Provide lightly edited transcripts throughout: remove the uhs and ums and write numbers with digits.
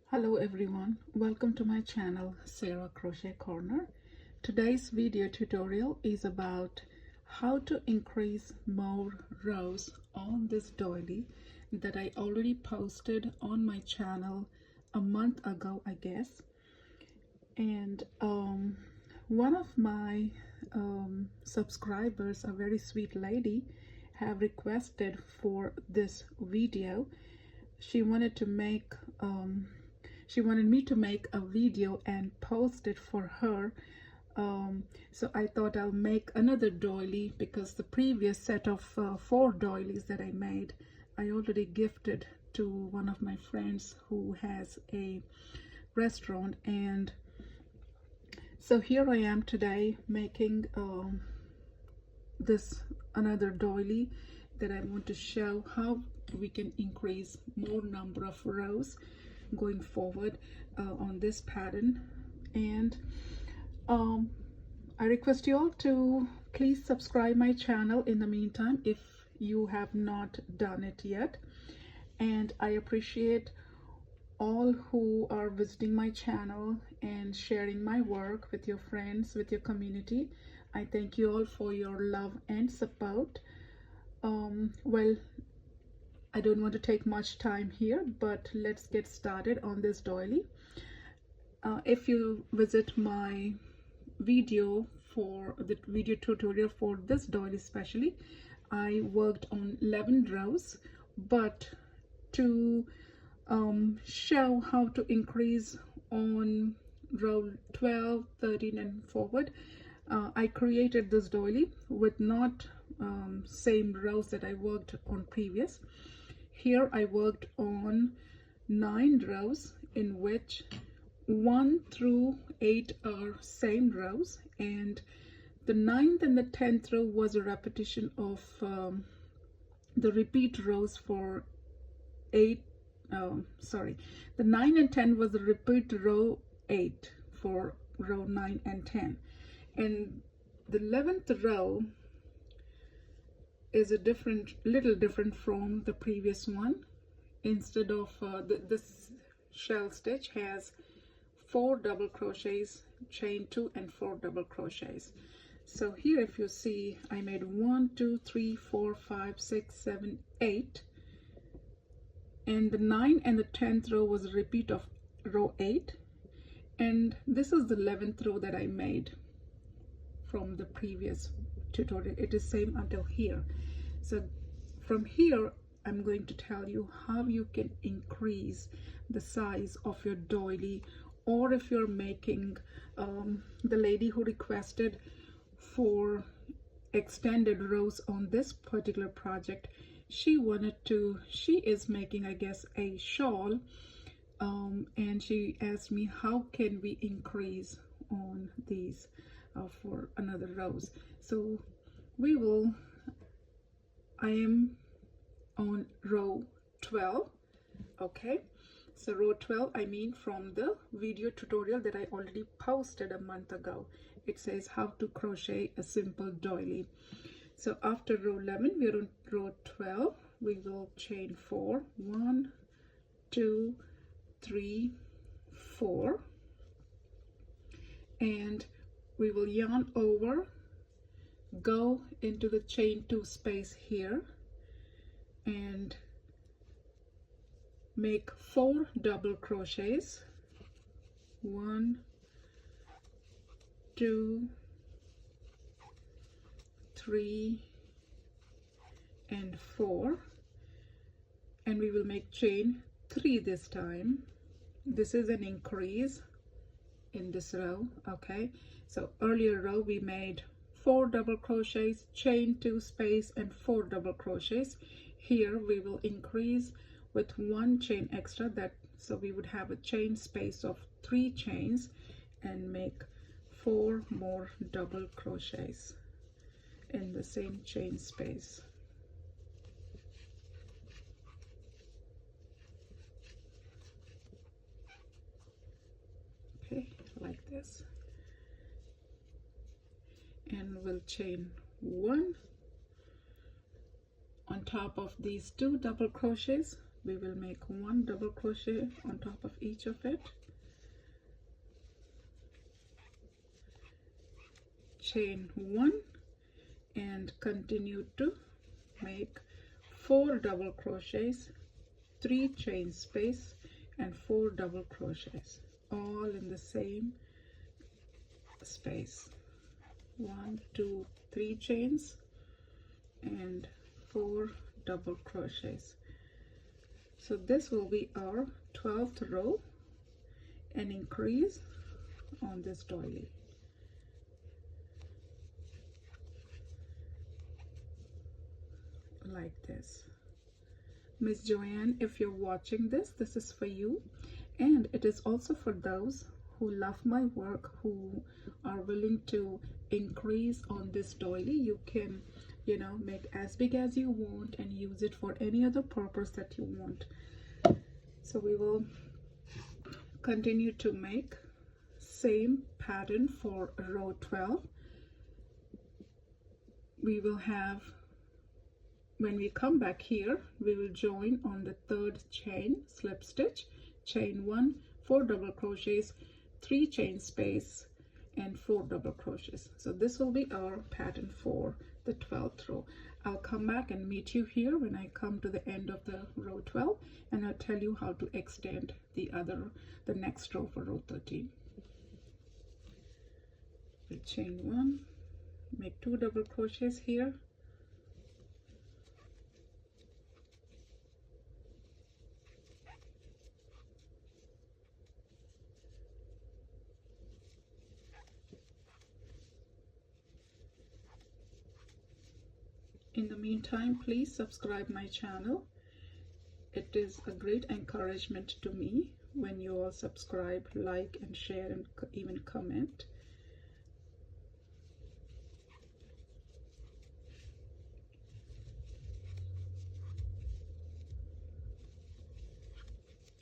Hello everyone, welcome to my channel Sarah Crochet Corner. Today's video tutorial is about how to increase more rows on this doily that I already posted on my channel a month ago, I guess. And one of my subscribers, a very sweet lady, have requested for this video. She wanted me to make a video and post it for her. So I thought I'll make another doily because the previous set of 4 doilies that I made, I already gifted to one of my friends who has a restaurant. And so here I am today making this another doily that I want to show how we can increase more number of rows going forward on this pattern. And I request you all to please subscribe my channel in the meantime if you have not done it yet. And I appreciate all who are visiting my channel and sharing my work with your friends, with your community. I thank you all for your love and support. Well, I don't want to take much time here, but let's get started on this doily. If you visit my video for the video tutorial for this doily especially, I worked on 11 rows, but to show how to increase on row 12, 13 and forward, I created this doily with not same rows that I worked on previous. Here I worked on 9 rows in which 1 through 8 are same rows, and the 9th and the 10th row was a repetition of the repeat rows for 8. The 9 and 10 was the repeat row 8 for row 9 and 10, and the 11th row is a little different from the previous one. Instead of this shell stitch has 4 double crochets, chain 2 and 4 double crochets. So here if you see, I made 1 2 3 4 5 6 7 8, and the 9 and the 10th row was a repeat of row 8, and this is the 11th row that I made from the previous tutorial. It is same until here. So from here I'm going to tell you how you can increase the size of your doily, or if you're making the lady who requested for extended rows on this particular project, she is making, I guess, a shawl, and she asked me how can we increase on these for another rows. So I am on row 12. Okay, so row 12, I mean from the video tutorial that I already posted a month ago. It says how to crochet a simple doily. So after row 11, we're on row 12. We will chain 4, 1 2 3 4, and we will yarn over, go into the chain 2 space here, and make 4 double crochets, 1 2 3 and 4, and we will make chain 3 this time. This is an increase in this row. Okay, so earlier row we made 4 double crochets, chain 2 space and 4 double crochets. Here we will increase with 1 chain extra, so we would have a chain space of 3 chains and make 4 more double crochets in the same chain space. Okay, like this, and we'll chain 1 on top of these 2 double crochets. we will make one double crochet on top of each of it, chain one, and continue to make 4 double crochets, 3 chain space, and 4 double crochets, all in the same space. 1, 2, 3 chains and 4 double crochets. So this will be our 12th row, and increase on this doily. Like this. Miss Joanne, if you're watching this, this is for you, and it is also for those who love my work, who are willing to increase on this doily. You can, you know, make as big as you want and use it for any other purpose that you want. So we will continue to make same pattern for row 12. We will have, when we come back here, we will join on the 3rd chain slip stitch, chain 1, 4 double crochets, 3 chain space, and 4 double crochets. So this will be our pattern for the 12th row. I'll come back and meet you here when I come to the end of the row 12, and I'll tell you how to extend the next row for row 13. We'll chain 1, make 2 double crochets here, in the meantime, please subscribe my channel. It is a great encouragement to me when you all subscribe, like, and share, and even comment.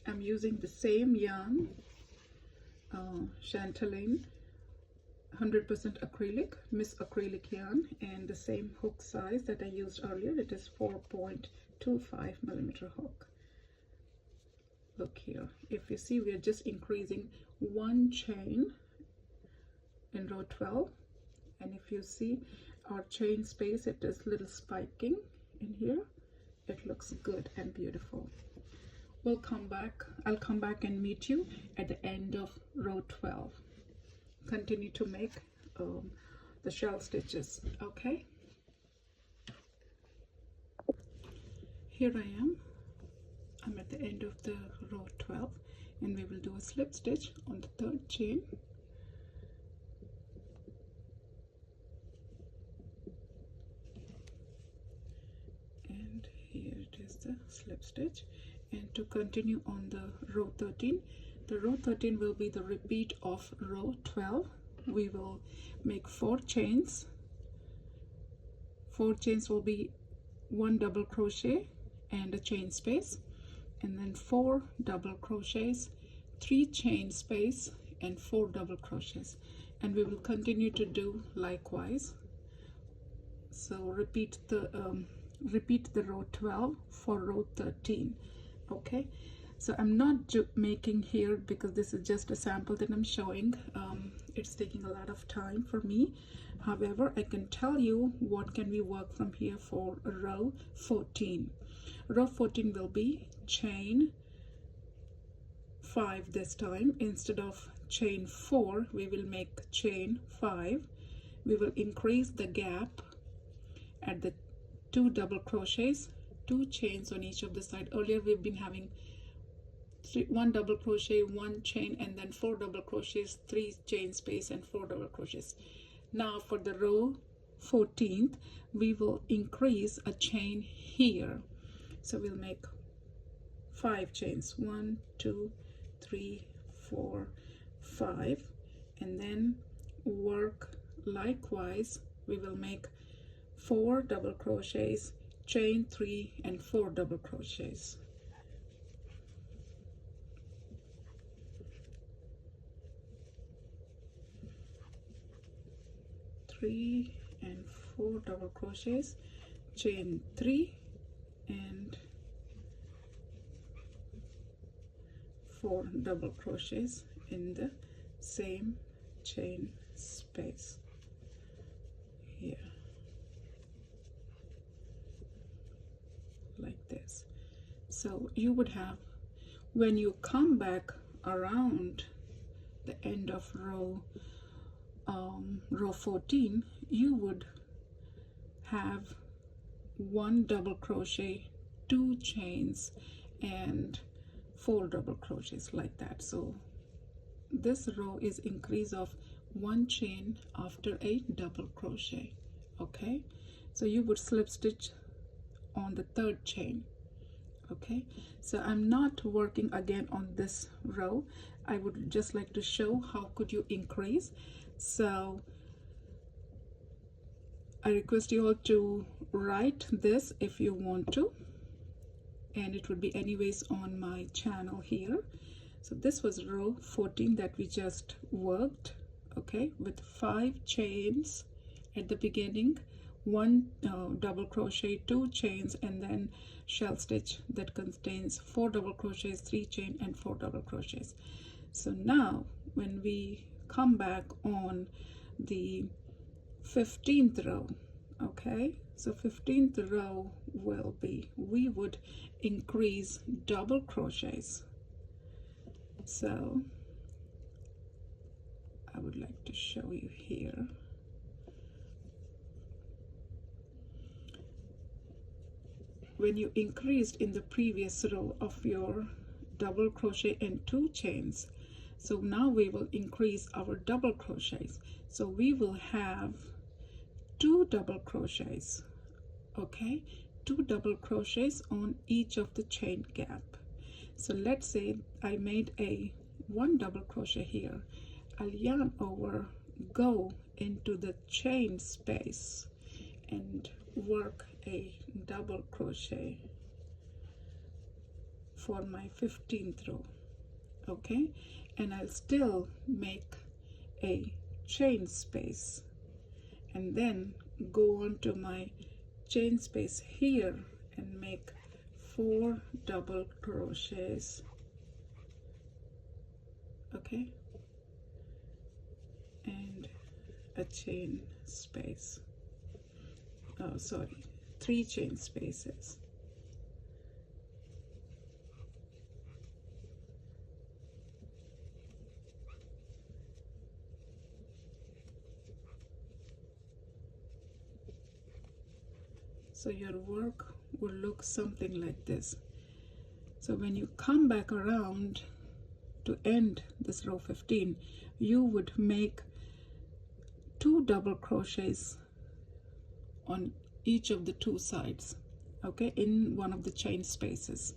I'm using the same yarn, Chanteline 100% acrylic, Miss Acrylic yarn, and the same hook size that I used earlier. It is 4.25 millimeter hook. Look here, if you see, we are just increasing 1 chain in row 12, and if you see our chain space, it is little spiking in here. It looks good and beautiful. I'll come back and meet you at the end of row 12. Continue to make the shell stitches. Okay, here I am. I'm at the end of the row 12, and we will do a slip stitch on the 3rd chain, and here it is, the slip stitch. And to continue on the row 13, the row 13 will be the repeat of row 12. We will make 4 chains. 4 chains will be 1 double crochet and a chain space, and then 4 double crochets, 3 chain space, and 4 double crochets, and we will continue to do likewise. So repeat the row 12 for row 13. Okay, so I'm not making here because this is just a sample that I'm showing. It's taking a lot of time for me. However, I can tell you what can we work from here for row 14. Row 14 will be chain 5 this time. Instead of chain 4, we will make chain 5. We will increase the gap at the 2 double crochets, 2 chains on each of the side. Earlier we've been having 1 double crochet, 1 chain, and then 4 double crochets, 3 chain space, and 4 double crochets. Now for the row 14th, we will increase a chain here. So we'll make 5 chains, 1, 2, 3, 4, 5, and then work likewise. We will make 4 double crochets, chain 3, and 4 double crochets. 3 and 4 double crochets, chain 3 and 4 double crochets in the same chain space here, like this. So you would have, when you come back around the end of row 14, you would have 1 double crochet, 2 chains, and 4 double crochets, like that. So this row is increase of 1 chain after a double crochet. Okay, so you would slip stitch on the 3rd chain. Okay, so I'm not working again on this row. I would just like to show how could you increase. So I request you all to write this if you want to, and it would be anyways on my channel here. So this was row 14 that we just worked, okay, with 5 chains at the beginning, 1 double crochet, 2 chains, and then shell stitch that contains 4 double crochets, 3 chain, and 4 double crochets. So now when we come back on the 15th row, okay, so 15th row will be, we would increase double crochets. So I would like to show you here. When you increased in the previous row of your double crochet and 2 chains, so now we will increase our double crochets. So we will have 2 double crochets, okay, 2 double crochets on each of the chain gap. So let's say I made a 1 double crochet here. I'll yarn over, go into the chain space and work a double crochet for my 15th row, okay, and I'll still make a chain space and then go on to my chain space here and make 4 double crochets, okay, and a chain space, oh sorry, 3 chain spaces. So your work will look something like this. So when you come back around to end this row 15, you would make 2 double crochets on each of the 2 sides, okay, in one of the chain spaces,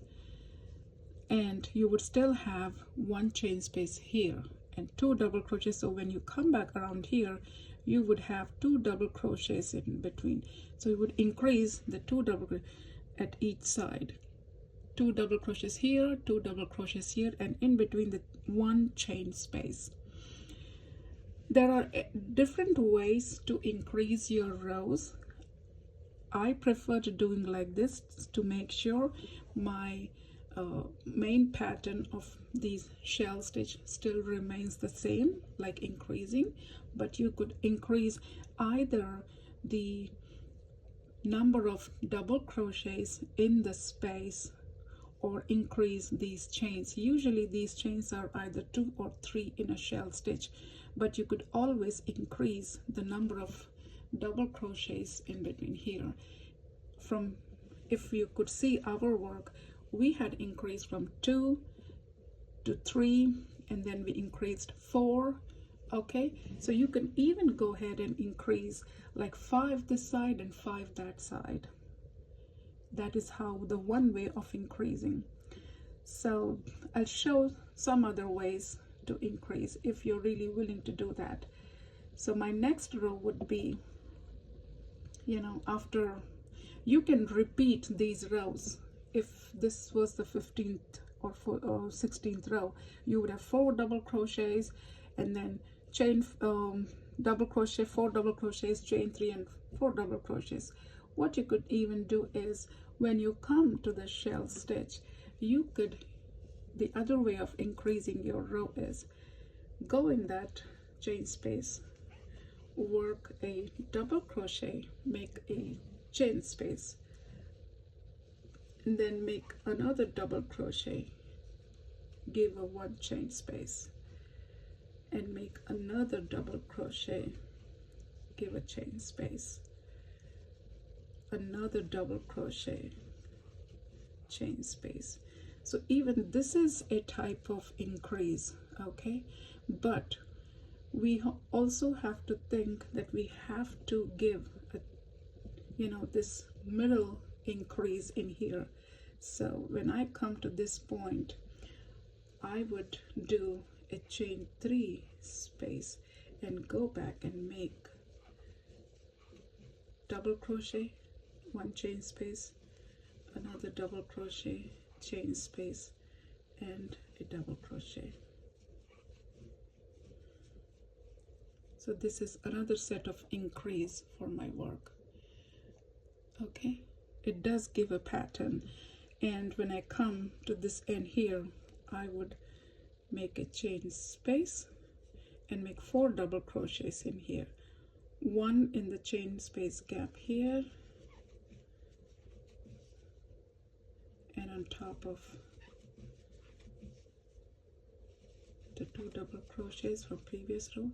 and you would still have 1 chain space here and 2 double crochets. So when you come back around here, you would have 2 double crochets in between. So you would increase the 2 double crochets at each side, 2 double crochets here, 2 double crochets here, and in between the 1 chain space. There are different ways to increase your rows. I prefer to doing like this to make sure my main pattern of these shell stitch still remains the same, like increasing, but you could increase either the number of double crochets in the space or increase these chains. Usually these chains are either 2 or 3 in a shell stitch, but you could always increase the number of double crochets in between here. From, if you could see our work, we had increased from 2 to 3, and then we increased 4, okay, so you can even go ahead and increase like 5 this side and 5 that side. That is how the one way of increasing. So I'll show some other ways to increase if you're really willing to do that. So my next row would be, you know, after, you can repeat these rows. If this was the 15th or 16th row, you would have 4 double crochets and then chain double crochet, 4 double crochets, chain 3, and 4 double crochets. What you could even do is when you come to the shell stitch, you could the other way of increasing your row is go in that chain space, work a double crochet, make a chain space, and then make another double crochet, give a 1 chain space, and make another double crochet, give a chain space, another double crochet, chain space. So even this is a type of increase, okay? But we also have to think that we have to give a, this middle increase in here. So when I come to this point, I would do a chain 3 space and go back and make double crochet, 1 chain space, another double crochet, chain space, and a double crochet. So this is another set of increase for my work. Okay, it does give a pattern, and when I come to this end here, I would make a chain space and make 4 double crochets in here, 1 in the chain space gap here, and on top of the 2 double crochets from previous row,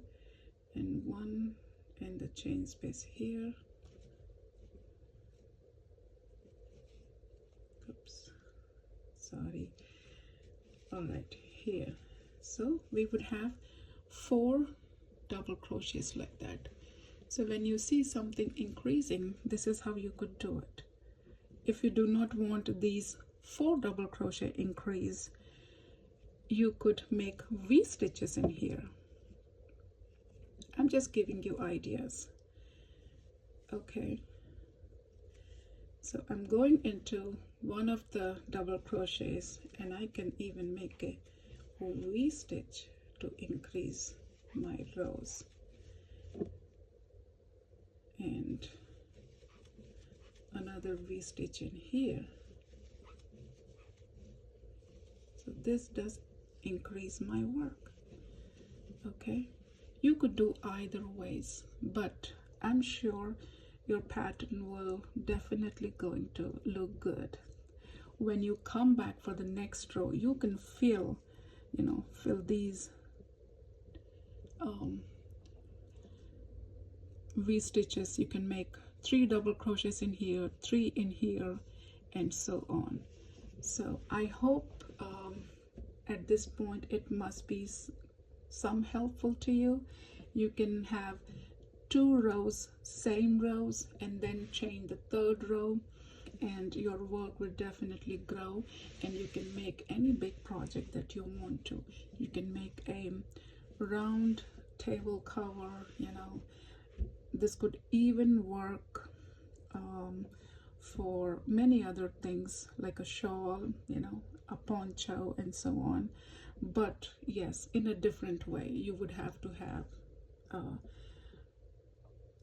and 1 in the chain space here. Oops, sorry. All right, here. So we would have 4 double crochets like that. So when you see something increasing, this is how you could do it. If you do not want these 4 double crochet increase, you could make V stitches in here. I'm just giving you ideas. Okay, so I'm going into one of the double crochets, and I can even make a V stitch to increase my rows, and another V stitch in here. So this does increase my work. Okay, you could do either ways, but I'm sure your pattern will definitely going to look good. When you come back for the next row, you can feel these V stitches. You can make 3 double crochets in here, 3 in here, and so on. So I hope at this point it must be some helpful to you. You can have 2 rows, same rows, and then chain the 3rd row, and your work will definitely grow, and you can make any big project that you want to. You can make a round table cover, this could even work for many other things like a shawl, a poncho, and so on. But yes, in a different way. You would have to have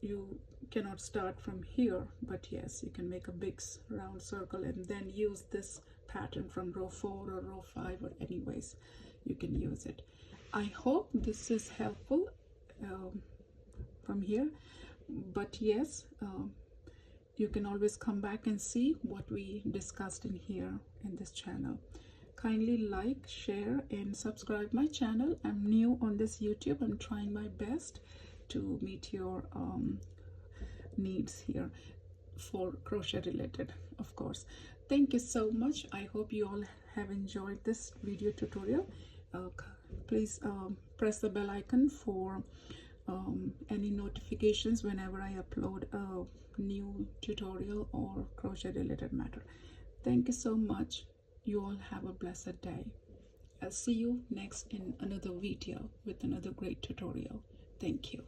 you cannot start from here, but yes, you can make a big round circle and then use this pattern from row 4 or row 5, or anyways you can use it. I hope this is helpful from here, but yes, you can always come back and see what we discussed in here in this channel. Kindly like, share, and subscribe my channel. I'm new on this YouTube. I'm trying my best to meet your needs here for crochet related, of course. Thank you so much. I hope you all have enjoyed this video tutorial. Please press the bell icon for any notifications whenever I upload a new tutorial or crochet related matter. Thank you so much. You all have a blessed day. I'll see you next in another video with another great tutorial. Thank you.